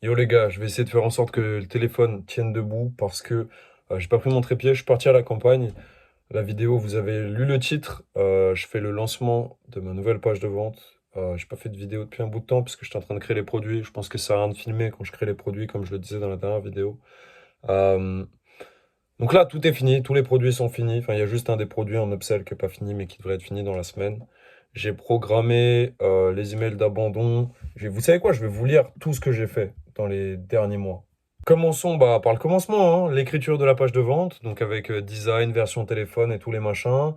Yo les gars, je vais essayer de faire en sorte que le téléphone tienne debout parce que j'ai pas pris mon trépied, je suis parti à la campagne. La vidéo, vous avez lu le titre, je fais le lancement de ma nouvelle page de vente. J'ai pas fait de vidéo depuis un bout de temps parce que j'étais en train de créer les produits. Je pense que ça sert à rien de filmer quand je crée les produits, comme je le disais dans la dernière vidéo. Euh, donc là, tout est fini, tous les produits sont finis. Enfin, il y a juste un des produits en upsell qui n'est pas fini, mais qui devrait être fini dans la semaine. J'ai programmé les emails d'abandon. Vous savez quoi? Je vais vous lire tout ce que j'ai fait dans les derniers mois. Commençons par le commencement, hein, l'écriture de la page de vente, donc avec design, version téléphone et tous les machins.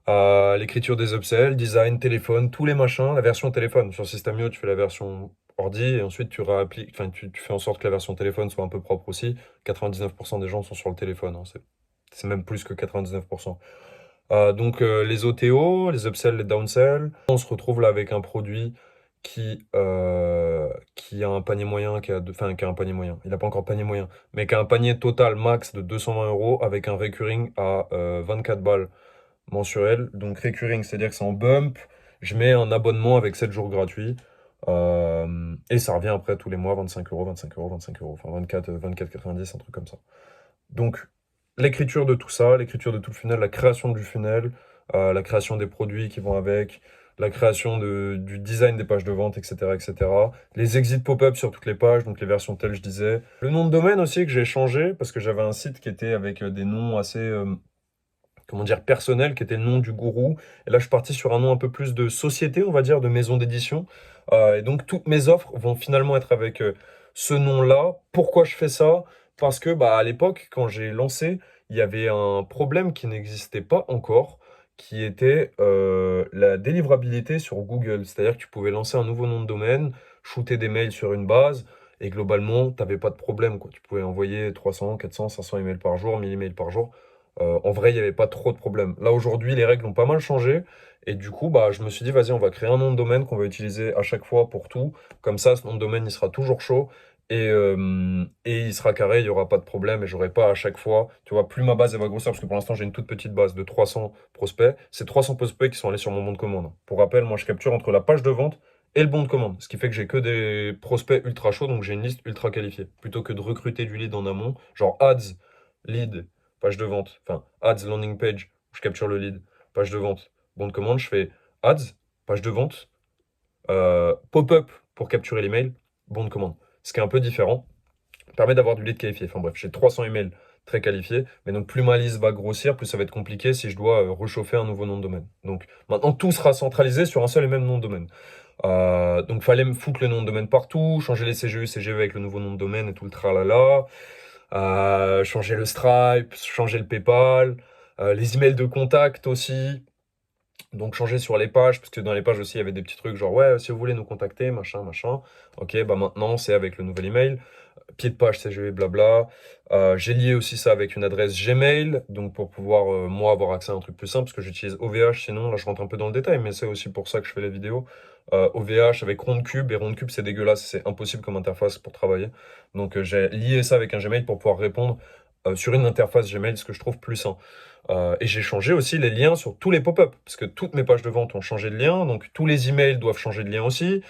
L'écriture des upsells, design, téléphone, tous les machins. La version téléphone, sur Systemio, tu fais la version ordi et ensuite tu réappliques, enfin, tu fais en sorte que la version téléphone soit un peu propre aussi. 99% des gens sont sur le téléphone, hein, c'est même plus que 99%. Les OTO, les upsells, les downsells. On se retrouve là avec un produit qui a un panier moyen, qui a un panier moyen. Il n'a pas encore panier moyen, mais qui a un panier total max de 220 euros avec un recurring à 24 balles mensuel. Donc recurring, c'est-à-dire que c'est en bump. Je mets un abonnement avec 7 jours gratuits. Et ça revient après tous les mois, 25 euros, 25 euros, 25 euros. Enfin 24,90, un truc comme ça. Donc l'écriture de tout ça, l'écriture de tout le funnel, la création du funnel, la création des produits qui vont avec, la création du design des pages de vente, etc., etc. Les exits pop-up sur toutes les pages, donc les versions telles, je disais. Le nom de domaine aussi que j'ai changé, parce que j'avais un site qui était avec des noms assez comment dire, personnel, qui était le nom du gourou. Et là, je suis parti sur un nom un peu plus de société, on va dire, de maison d'édition. Et donc, toutes mes offres vont finalement être avec ce nom-là. Pourquoi je fais ça? Parce que, à l'époque, quand j'ai lancé, il y avait un problème qui n'existait pas encore, qui était la délivrabilité sur Google. C'est-à-dire que tu pouvais lancer un nouveau nom de domaine, shooter des mails sur une base, et globalement, tu n'avais pas de problème, quoi. Tu pouvais envoyer 300, 400, 500 emails par jour, 1000 emails par jour. En vrai, il n'y avait pas trop de problèmes. Là, aujourd'hui, les règles ont pas mal changé. Et du coup, je me suis dit, vas-y, on va créer un nom de domaine qu'on va utiliser à chaque fois pour tout. Comme ça, ce nom de domaine, il sera toujours chaud. Et il sera carré, il n'y aura pas de problème. Et j'aurai pas à chaque fois, tu vois, plus ma base elle va grossir, parce que pour l'instant, j'ai une toute petite base de 300 prospects. C'est 300 prospects qui sont allés sur mon bon de commande. Pour rappel, moi, je capture entre la page de vente et le bon de commande. Ce qui fait que j'ai que des prospects ultra chauds, donc j'ai une liste ultra qualifiée. Plutôt que de recruter du lead en amont, genre ads, lead, page de vente, enfin ads, landing page, où je capture le lead, page de vente, bon de commande, je fais ads, page de vente, pop-up pour capturer l'email, bon de commande. Ce qui est un peu différent, permet d'avoir du lead qualifié. Enfin bref, j'ai 300 emails très qualifiés, mais donc plus ma liste va grossir, plus ça va être compliqué si je dois rechauffer un nouveau nom de domaine. Donc maintenant, tout sera centralisé sur un seul et même nom de domaine. Donc fallait me foutre le nom de domaine partout, changer les CGU, CGV avec le nouveau nom de domaine et tout le tralala. Changer le Stripe, changer le PayPal, les emails de contact aussi. Donc changer sur les pages, parce que dans les pages aussi, il y avait des petits trucs genre, ouais, si vous voulez nous contacter, machin, machin. Ok, maintenant, c'est avec le nouvel email. Pied de page CGV, blabla. J'ai lié aussi ça avec une adresse Gmail, donc pour pouvoir, moi, avoir accès à un truc plus simple, parce que j'utilise OVH, sinon, là, je rentre un peu dans le détail, mais c'est aussi pour ça que je fais les vidéos. OVH avec Roundcube, et Roundcube, c'est dégueulasse, c'est impossible comme interface pour travailler. Donc, j'ai lié ça avec un Gmail pour pouvoir répondre sur une interface Gmail, ce que je trouve plus sain. Et j'ai changé aussi les liens sur tous les pop-up, parce que toutes mes pages de vente ont changé de lien, donc tous les emails doivent changer de lien aussi.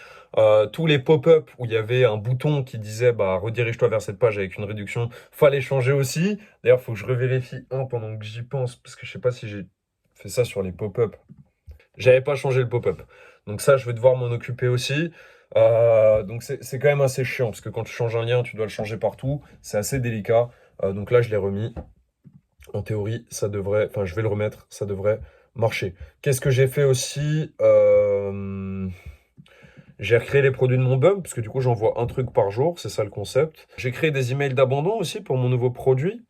Tous les pop-up où il y avait un bouton qui disait redirige-toi vers cette page avec une réduction, fallait changer aussi. D'ailleurs, il faut que je revérifie un pendant que j'y pense, parce que je sais pas si j'ai fait ça sur les pop-up. J'avais pas changé le pop-up. Donc ça, je vais devoir m'en occuper aussi. Donc c'est quand même assez chiant, parce que quand tu changes un lien, tu dois le changer partout. C'est assez délicat. Donc là, je l'ai remis. En théorie, ça devrait, enfin, je vais le remettre, ça devrait marcher. Qu'est-ce que j'ai fait aussi? J'ai recréé les produits de mon bump, parce que du coup, j'envoie un truc par jour, c'est ça le concept. J'ai créé des emails d'abandon aussi pour mon nouveau produit.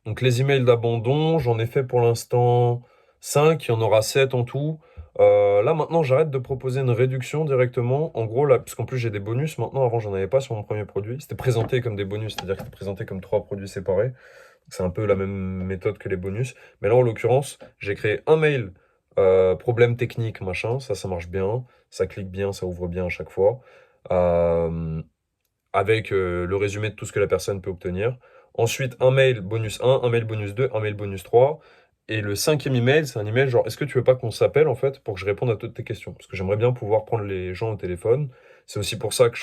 Donc, les emails d'abandon, j'en ai fait pour l'instant 5, il y en aura 7 en tout. Là, maintenant, j'arrête de proposer une réduction directement. En gros, là, puisqu'en plus, j'ai des bonus maintenant. Avant, j'en avais pas sur mon premier produit. C'était présenté comme des bonus, c'est-à-dire que c'était présenté comme 3 produits séparés. C'est un peu la même méthode que les bonus. Mais là, en l'occurrence, j'ai créé un mail, problème technique, machin. Ça marche bien. Ça clique bien, ça ouvre bien à chaque fois. Euh, avec le résumé de tout ce que la personne peut obtenir. Ensuite, un mail bonus 1, un mail bonus 2, un mail bonus 3. Et le cinquième email, c'est un email genre, est-ce que tu veux pas qu'on s'appelle en fait pour que je réponde à toutes tes questions? Parce que j'aimerais bien pouvoir prendre les gens au téléphone. C'est aussi pour ça que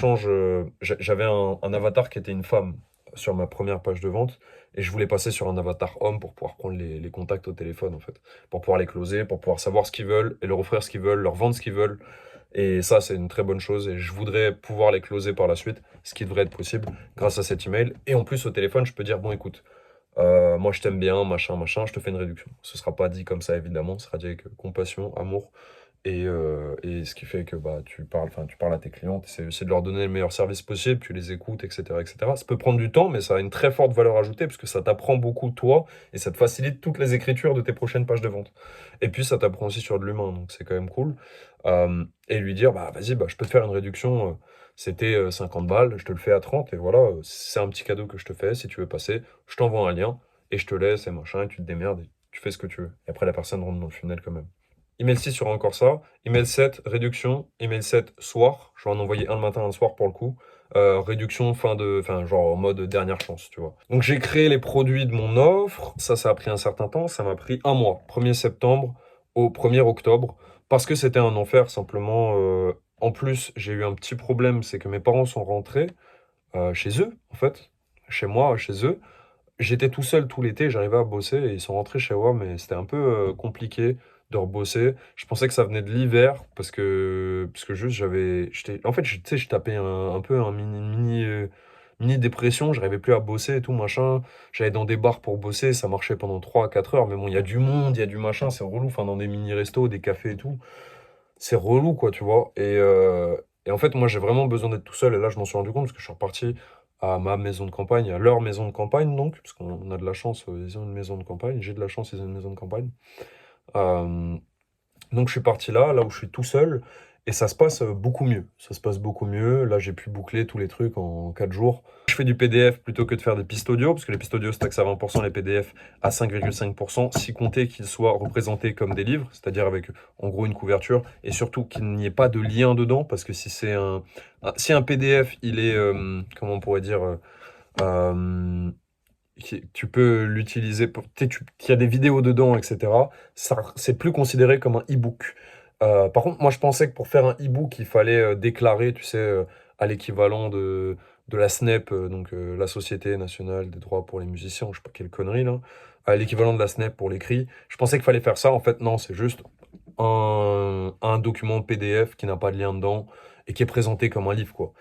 j'avais un avatar qui était une femme sur ma première page de vente et je voulais passer sur un avatar homme pour pouvoir prendre les contacts au téléphone en fait, pour pouvoir les closer, pour pouvoir savoir ce qu'ils veulent et leur offrir ce qu'ils veulent, leur vendre ce qu'ils veulent. Et ça, c'est une très bonne chose et je voudrais pouvoir les closer par la suite, ce qui devrait être possible grâce à cet email. Et en plus, au téléphone, je peux dire, bon, écoute, moi je t'aime bien, machin, machin, je te fais une réduction. Ce sera pas dit comme ça, évidemment, ce sera dit avec compassion, amour. Et ce qui fait que bah, tu parles à tes clients, tu essaies de leur donner le meilleur service possible, tu les écoutes, etc., etc. Ça peut prendre du temps, mais ça a une très forte valeur ajoutée, parce que ça t'apprend beaucoup toi, et ça te facilite toutes les écritures de tes prochaines pages de vente. Et puis ça t'apprend aussi sur de l'humain, donc c'est quand même cool. Et lui dire, bah vas-y, bah, je peux te faire une réduction, c'était 50 balles, je te le fais à 30, et voilà, c'est un petit cadeau que je te fais, si tu veux passer, je t'envoie un lien, et je te laisse, et machin, et tu te démerdes, et tu fais ce que tu veux. Et après, la personne rentre dans le funnel quand même. Email 6 sur encore ça. Email 7, réduction. Email 7, soir. Je vais en envoyer un le matin, un le soir pour le coup. Réduction, enfin, genre en mode dernière chance, tu vois. Donc j'ai créé les produits de mon offre. Ça a pris un certain temps. Ça m'a pris un mois. 1er septembre au 1er octobre. Parce que c'était un enfer, simplement. En plus, j'ai eu un petit problème. C'est que mes parents sont rentrés chez eux, en fait. Chez moi, chez eux. J'étais tout seul tout l'été, j'arrivais à bosser et ils sont rentrés chez moi, mais c'était un peu compliqué de rebosser. Je pensais que ça venait de l'hiver parce que juste en fait, tu sais, je tapais un peu un mini dépression, j'arrivais plus à bosser et tout machin. J'allais dans des bars pour bosser, ça marchait pendant 3 à 4 heures, mais bon, il y a du monde, il y a du machin, c'est relou. Enfin, dans des mini restos, des cafés et tout, c'est relou quoi, tu vois. Et en fait, moi, j'ai vraiment besoin d'être tout seul. Et là, je m'en suis rendu compte parce que je suis reparti à ma maison de campagne, à leur maison de campagne, donc, parce qu'on a de la chance, ils ont une maison de campagne. J'ai de la chance, ils ont une maison de campagne. Euh, donc je suis parti là où je suis tout seul, et ça se passe beaucoup mieux. Ça se passe beaucoup mieux. Là, j'ai pu boucler tous les trucs en 4 jours. Je fais du PDF plutôt que de faire des pistes audio, parce que les pistes audio se taxent à 20%, les PDF à 5,5%, si compter qu'ils soient représentés comme des livres, c'est-à-dire avec en gros une couverture, et surtout qu'il n'y ait pas de lien dedans, parce que si un PDF, il est, comment on pourrait dire, euh, tu peux l'utiliser il y a des vidéos dedans, etc. Ça, c'est plus considéré comme un e-book. Par contre, moi, je pensais que pour faire un e-book, il fallait déclarer, tu sais, à l'équivalent de la SNEP, donc la Société nationale des droits pour les musiciens, je sais pas quelle connerie là, à l'équivalent de la SNEP pour l'écrit. Je pensais qu'il fallait faire ça. En fait, non, c'est juste un document PDF qui n'a pas de lien dedans et qui est présenté comme un livre, quoi.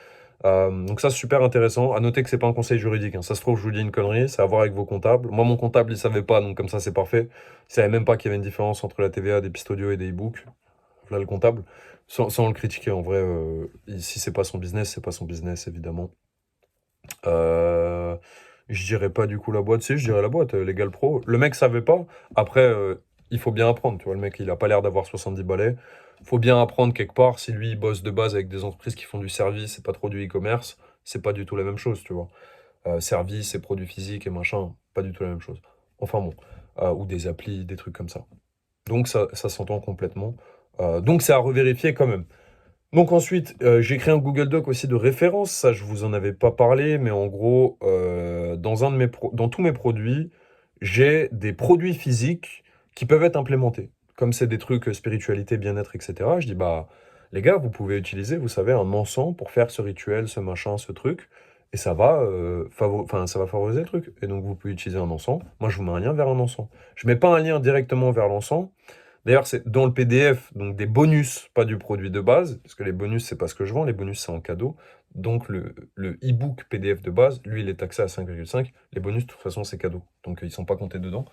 Donc ça, c'est super intéressant. À noter que c'est pas un conseil juridique, hein. Ça se trouve, je vous dis une connerie, c'est à voir avec vos comptables. Moi, mon comptable, il savait pas, donc comme ça, c'est parfait. Il savait même pas qu'il y avait une différence entre la TVA, des pistes audio et des e-books. Là, le comptable, sans le critiquer, en vrai, si c'est pas son business, c'est pas son business, évidemment. Euh, je dirais pas du coup la boîte, si, je dirais la boîte, Legal Pro. Le mec savait pas. Après, il faut bien apprendre, tu vois. Le mec, il a pas l'air d'avoir 70 balais. Faut bien apprendre quelque part. Si lui, il bosse de base avec des entreprises qui font du service et pas trop du e-commerce, c'est pas du tout la même chose, tu vois. Service et produits physiques et machin, pas du tout la même chose. Enfin bon. Ou des applis, des trucs comme ça. Donc ça s'entend complètement. Donc c'est à revérifier quand même. Donc ensuite, j'ai créé un Google Doc aussi de référence. Ça, je vous en avais pas parlé, mais en gros, dans tous mes produits, j'ai des produits physiques qui peuvent être implémentés. Comme c'est des trucs spiritualité, bien-être, etc. Je dis, bah, les gars, vous pouvez utiliser, vous savez, un encens pour faire ce rituel, ce machin, ce truc, et ça va favoriser le truc. Et donc, vous pouvez utiliser un encens. Moi, je vous mets un lien vers un encens. Je mets pas un lien directement vers l'encens. D'ailleurs, c'est dans le PDF, donc des bonus, pas du produit de base, parce que les bonus, c'est pas ce que je vends, les bonus, c'est en cadeau. Donc le e-book PDF de base, lui, il est taxé à 5,5. Les bonus, de toute façon, c'est cadeau. Donc ils sont pas comptés dedans.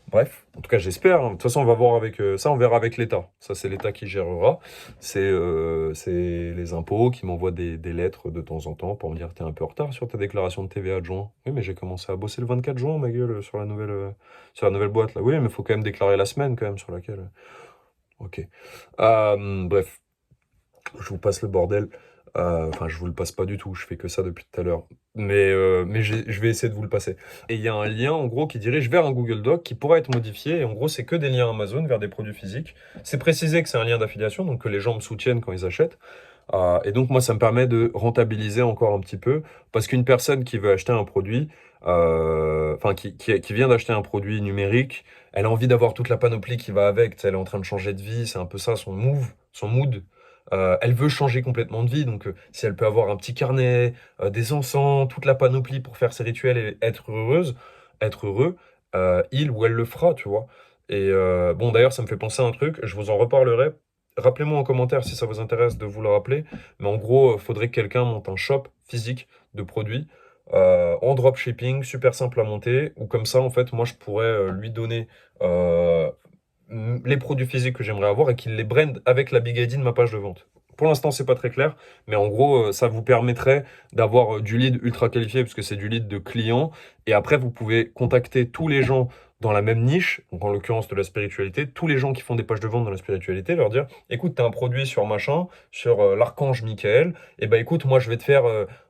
Bref, en tout cas, j'espère, hein. De toute façon, on va voir avec ça, on verra avec l'État. Ça, c'est l'État qui gérera. C'est les impôts qui m'envoient des lettres de temps en temps pour me dire, t'es un peu en retard sur ta déclaration de TVA de juin. Oui, mais j'ai commencé à bosser le 24 juin, ma gueule, sur la nouvelle boîte là. Oui, mais il faut quand même déclarer la semaine quand même sur laquelle. Ok. Bref, je vous passe le bordel. Enfin, je vous le passe pas du tout, je fais que ça depuis tout à l'heure. Mais je vais essayer de vous le passer. Et il y a un lien, en gros, qui dirige vers un Google Doc qui pourra être modifié. Et en gros, c'est que des liens Amazon vers des produits physiques. C'est précisé que c'est un lien d'affiliation, donc que les gens me soutiennent quand ils achètent. Et donc, moi, ça me permet de rentabiliser encore un petit peu. Parce qu'une personne qui veut acheter un produit, enfin, qui vient d'acheter un produit numérique, elle a envie d'avoir toute la panoplie qui va avec. Tu sais, elle est en train de changer de vie, c'est un peu ça son mood. Elle veut changer complètement de vie, donc si elle peut avoir un petit carnet, des encens, toute la panoplie pour faire ses rituels et être heureuse, être heureux, il ou elle le fera, tu vois. Et bon, d'ailleurs, ça me fait penser à un truc, je vous en reparlerai. Rappelez-moi en commentaire si ça vous intéresse de vous le rappeler. Mais en gros, il faudrait que quelqu'un monte un shop physique de produits en dropshipping, super simple à monter, ou comme ça, en fait, moi, je pourrais lui donner euh, les produits physiques que j'aimerais avoir et qu'il les brand avec la Big ID de ma page de vente. Pour l'instant, c'est pas très clair, mais en gros, ça vous permettrait d'avoir du lead ultra qualifié, puisque c'est du lead de clients. Et après, vous pouvez contacter tous les gens dans la même niche, donc en l'occurrence de la spiritualité, tous les gens qui font des pages de vente dans la spiritualité, leur dire, écoute, tu as un produit sur machin, sur l'archange Michael, et ben écoute, moi je vais te faire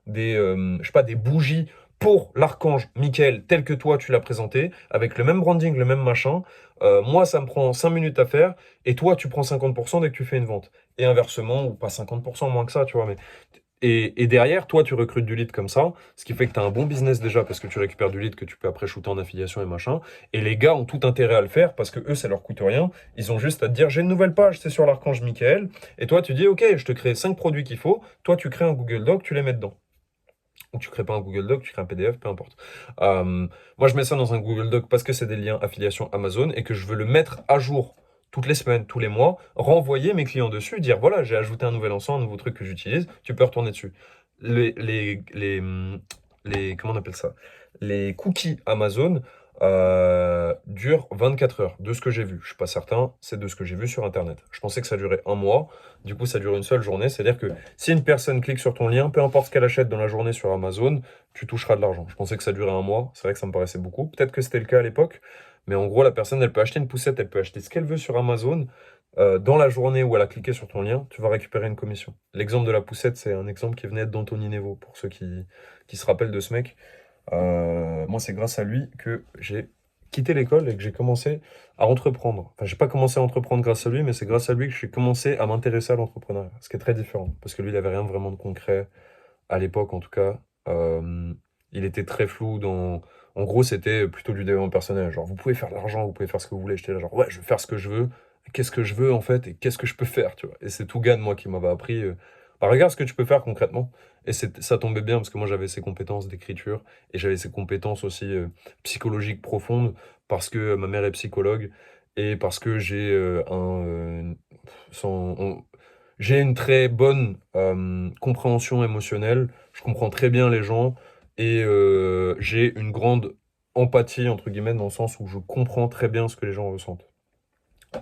je sais pas, des bougies pour l'archange Michael tel que toi tu l'as présenté, avec le même branding, le même machin. Moi, ça me prend 5 minutes à faire, et toi, tu prends 50% dès que tu fais une vente. Et inversement, ou pas 50% moins que ça, tu vois, mais et derrière, toi, tu recrutes du lead comme ça, ce qui fait que tu as un bon business déjà parce que tu récupères du lead que tu peux après shooter en affiliation et machin. Et les gars ont tout intérêt à le faire parce que eux, ça leur coûte rien. Ils ont juste à te dire, j'ai une nouvelle page, c'est sur l'archange Michael. Et toi, tu dis, ok, je te crée 5 produits qu'il faut. Toi, tu crées un Google Doc, tu les mets dedans. Ou tu crées pas un Google Doc, tu crées un PDF, peu importe. Moi, je mets ça dans un Google Doc parce que c'est des liens affiliation Amazon et que je veux le mettre à jour toutes les semaines, tous les mois, renvoyer mes clients dessus, dire voilà, j'ai ajouté un nouvel ensemble, un nouveau truc que j'utilise, tu peux retourner dessus. Les, les, les, comment on appelle ça? Les cookies Amazon durent 24 heures, de ce que j'ai vu. Je suis pas certain, c'est de ce que j'ai vu sur Internet. Je pensais que ça durait un mois, du coup ça dure une seule journée, c'est-à-dire que si une personne clique sur ton lien, peu importe ce qu'elle achète dans la journée sur Amazon, tu toucheras de l'argent. Je pensais que ça durait un mois, c'est vrai que ça me paraissait beaucoup. Peut-être que c'était le cas à l'époque, mais en gros, la personne, elle peut acheter une poussette, elle peut acheter ce qu'elle veut sur Amazon. Dans la journée où elle a cliqué sur ton lien, tu vas récupérer une commission. L'exemple de la poussette, c'est un exemple qui venait d'Anthony Nevo, pour ceux qui se rappellent de ce mec. Moi, c'est grâce à lui que j'ai quitté l'école et que j'ai commencé à entreprendre. Enfin, j'ai pas commencé à entreprendre grâce à lui, mais c'est grâce à lui que j'ai commencé à m'intéresser à l'entrepreneuriat. Ce qui est très différent, parce que lui, il avait rien vraiment de concret, à l'époque en tout cas. Il était très flou dans... En gros, c'était plutôt du développement personnel. Genre, vous pouvez faire de l'argent, vous pouvez faire ce que vous voulez. J'étais là, genre, ouais, je veux faire ce que je veux. Qu'est-ce que je veux, en fait, et qu'est-ce que je peux faire, tu vois. Et c'est Tougan, moi, qui m'avait appris, bah, regarde ce que tu peux faire concrètement. Et ça tombait bien, parce que moi, j'avais ces compétences d'écriture, et j'avais ces compétences aussi psychologiques profondes, parce que ma mère est psychologue, et parce que j'ai j'ai une très bonne compréhension émotionnelle. Je comprends très bien les gens et j'ai une grande empathie, entre guillemets, dans le sens où je comprends très bien ce que les gens ressentent.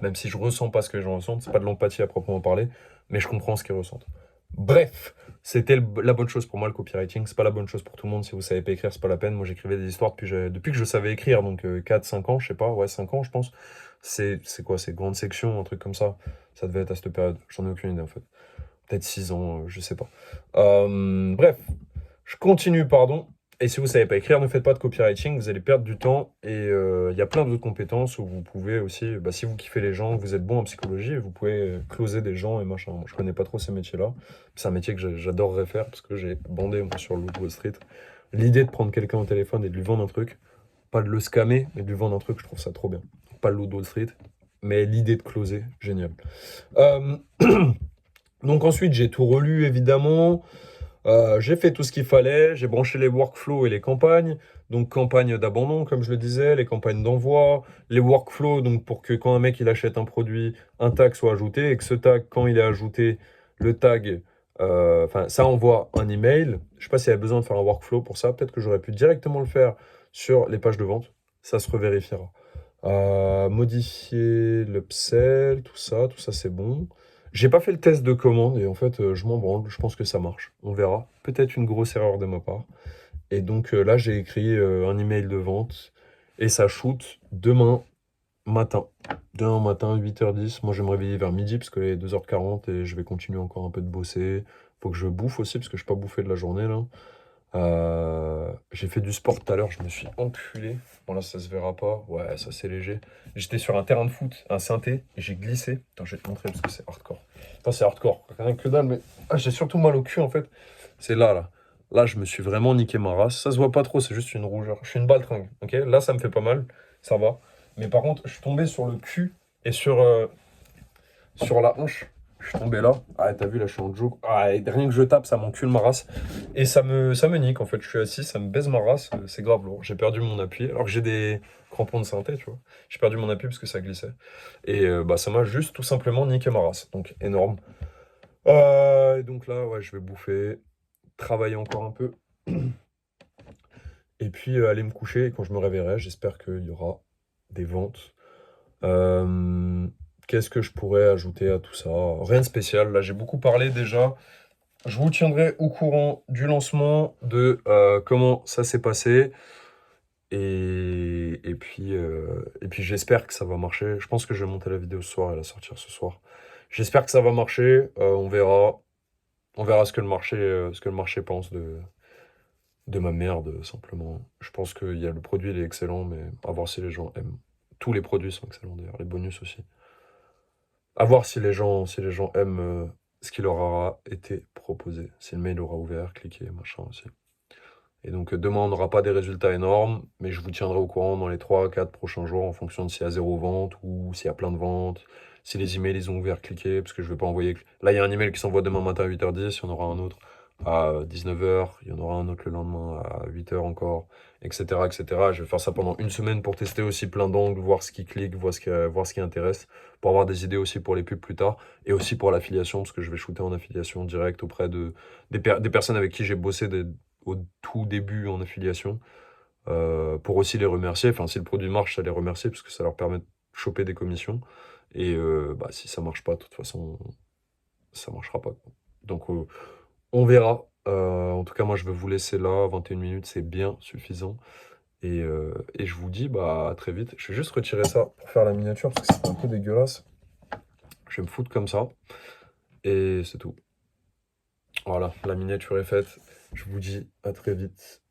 Même si je ressens pas ce que les gens ressentent, c'est pas de l'empathie à proprement parler, mais je comprends ce qu'ils ressentent. Bref, c'était la bonne chose pour moi, le copywriting. C'est pas la bonne chose pour tout le monde. Si vous savez pas écrire, c'est pas la peine. Moi, j'écrivais des histoires depuis que je savais écrire, donc 4-5 ans, je sais pas, ouais, 5 ans, je pense. C'est quoi, c'est grande section, un truc comme ça. Ça devait être à cette période. J'en ai aucune idée, en fait. Peut-être 6 ans, je sais pas. Bref, je continue, pardon. Et si vous savez pas écrire, ne faites pas de copywriting, vous allez perdre du temps. Et il y a plein d'autres compétences où vous pouvez aussi, bah, si vous kiffez les gens, vous êtes bon en psychologie, vous pouvez closer des gens et machin. Moi, je connais pas trop ces métiers-là. C'est un métier que j'adorerais faire parce que j'ai bandé moi, sur le Wall Street. L'idée de prendre quelqu'un au téléphone et de lui vendre un truc, pas de le scammer, mais de lui vendre un truc, je trouve ça trop bien. Pas le loup de Wall Street, mais l'idée de closer, génial. Euh, Donc ensuite, j'ai tout relu, évidemment. J'ai fait tout ce qu'il fallait. J'ai branché les workflows et les campagnes. Donc, campagne d'abandon, comme je le disais, les campagnes d'envoi, les workflows, donc pour que quand un mec il achète un produit, un tag soit ajouté et que ce tag, quand il est ajouté, le tag, enfin, ça envoie un email. Je sais pas s'il y avait besoin de faire un workflow pour ça. Peut-être que j'aurais pu directement le faire sur les pages de vente. Ça se revérifiera. Modifier l'upsell, tout ça c'est bon. J'ai pas fait le test de commande et en fait je m'en branle, je pense que ça marche. On verra. Peut-être une grosse erreur de ma part. Et donc là j'ai écrit un email de vente et ça shoot demain matin. Demain matin, 8h10. Moi je vais me réveiller vers midi parce qu'il est 2h40 et je vais continuer encore un peu de bosser. Faut que je bouffe aussi parce que je suis pas bouffé de la journée là. J'ai fait du sport tout à l'heure, je me suis enculé. Bon là ça se verra pas, ouais ça c'est léger. J'étais sur un terrain de foot, un synthé, et j'ai glissé. Attends, je vais te montrer parce que c'est hardcore. Attends, c'est hardcore, rien que dalle, mais j'ai surtout mal au cul en fait. C'est là, là. Là je me suis vraiment niqué ma race. Ça se voit pas trop, c'est juste une rougeur. Je suis une baltringue, ok? Là ça me fait pas mal, ça va. Mais par contre, je suis tombé sur le cul et sur la hanche. Je suis tombé là. Ah, t'as vu, là, je suis en jog. Ah, et rien que je tape, ça m'encule ma race. Et ça me nique, en fait. Je suis assis, ça me baise ma race. C'est grave lourd. J'ai perdu mon appui. Alors que j'ai des crampons de synthé, tu vois. J'ai perdu mon appui parce que ça glissait. Et bah, ça m'a juste tout simplement niqué ma race. Donc, énorme. Et donc là, ouais, je vais bouffer, travailler encore un peu. Et puis aller me coucher. Et quand je me réveillerai, j'espère qu'il y aura des ventes. Euh, Qu'est-ce que je pourrais ajouter à tout ça? Rien de spécial. Là, j'ai beaucoup parlé déjà. Je vous tiendrai au courant du lancement, de comment ça s'est passé. Et puis j'espère que ça va marcher. Je pense que je vais monter la vidéo ce soir et la sortir ce soir. J'espère que ça va marcher. On verra. On verra ce que le marché pense de ma merde, simplement. Je pense que le produit il est excellent, mais à voir si les gens aiment. Tous les produits sont excellents d'ailleurs, les bonus aussi. À voir si les gens aiment ce qui leur aura été proposé. Si le mail aura ouvert, cliquez, machin aussi. Et donc demain, on n'aura pas des résultats énormes, mais je vous tiendrai au courant dans les 3 4 prochains jours en fonction de s'il y a 0 vente ou s'il y a plein de ventes. Si les emails ils ont ouvert, cliquez, parce que je vais pas envoyer. Là, il y a un email qui s'envoie demain matin à 8h10, il y en aura un autre à 19h, il y en aura un autre le lendemain à 8h encore, etc., etc. Je vais faire ça pendant une semaine pour tester aussi plein d'angles, voir ce qui clique, voir ce qui intéresse, pour avoir des idées aussi pour les pubs plus tard, et aussi pour l'affiliation, parce que je vais shooter en affiliation directe auprès des personnes avec qui j'ai bossé au tout début en affiliation, pour aussi les remercier. Enfin, si le produit marche, ça les remercier, parce que ça leur permet de choper des commissions. Et bah, si ça marche pas, de toute façon, ça marchera pas, quoi. Donc, on verra. En tout cas, moi, je vais vous laisser là. 21 minutes, c'est bien suffisant. Et je vous dis bah, à très vite. Je vais juste retirer ça pour faire la miniature, parce que c'est un peu dégueulasse. Je vais me foutre comme ça. Et c'est tout. Voilà, la miniature est faite. Je vous dis à très vite.